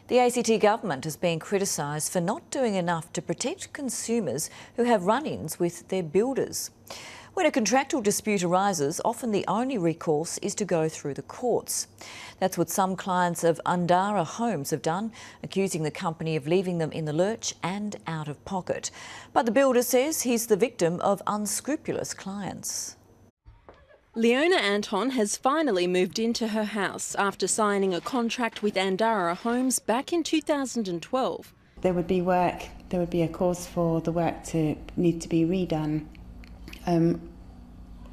The ACT government has been criticised for not doing enough to protect consumers who have run-ins with their builders. When a contractual dispute arises, often the only recourse is to go through the courts. That's what some clients of Andara Homes have done, accusing the company of leaving them in the lurch and out of pocket. But the builder says he's the victim of unscrupulous clients. Leona Anton has finally moved into her house after signing a contract with Andara Homes back in 2012. There would be work, there would be a cause for the work to need to be redone, and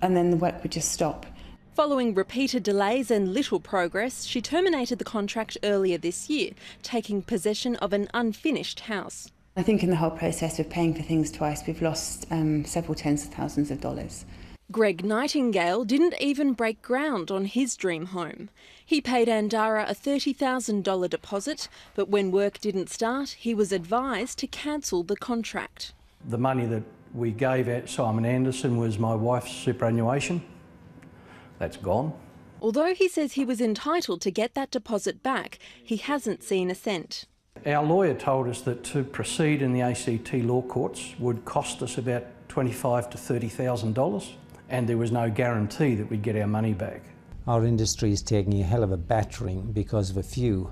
then the work would just stop. Following repeated delays and little progress, she terminated the contract earlier this year, taking possession of an unfinished house. I think in the whole process of paying for things twice, we've lost several tens of thousands of dollars. Greg Nightingale didn't even break ground on his dream home. He paid Andara a $30,000 deposit, but when work didn't start, he was advised to cancel the contract. The money that we gave at Simon Anderson was my wife's superannuation. That's gone. Although he says he was entitled to get that deposit back, he hasn't seen a cent. Our lawyer told us that to proceed in the ACT law courts would cost us about $25,000 to $30,000. And there was no guarantee that we'd get our money back. Our industry is taking a hell of a battering because of a few,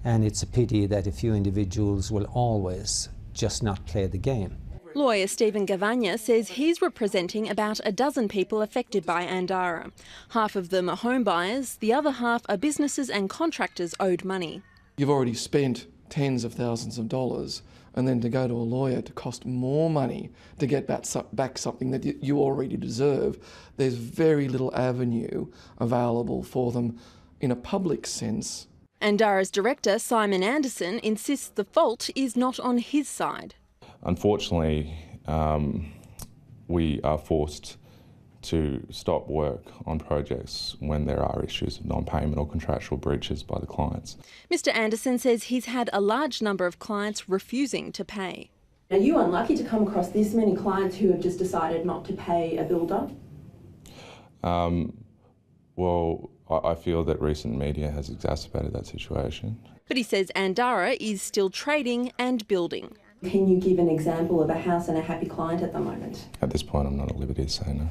and it's a pity that a few individuals will always just not play the game. Lawyer Stephen Gavagna says he's representing about a dozen people affected by Andara. Half of them are home buyers, the other half are businesses and contractors owed money. You've already spent tens of thousands of dollars, and then to go to a lawyer to cost more money to get back something that you already deserve. There's very little avenue available for them in a public sense. Andara's director, Simon Anderson, insists the fault is not on his side. Unfortunately, we are forced to stop work on projects when there are issues of non-payment or contractual breaches by the clients. Mr Anderson says he's had a large number of clients refusing to pay. Are you unlucky to come across this many clients who have just decided not to pay a builder? Well, I feel that recent media has exacerbated that situation. But he says Andara is still trading and building. Can you give an example of a house and a happy client at the moment? At this point, I'm not at liberty to say no.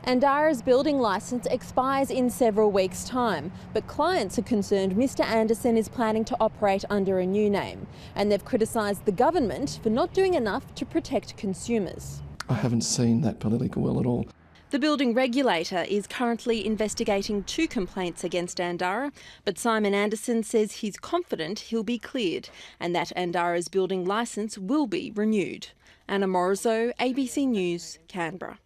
Andara's building licence expires in several weeks' time, but clients are concerned Mr Anderson is planning to operate under a new name, and they've criticised the government for not doing enough to protect consumers. I haven't seen that political will at all. The building regulator is currently investigating 2 complaints against Andara, but Simon Anderson says he's confident he'll be cleared and that Andara's building licence will be renewed. Anna Morizot, ABC News, Canberra.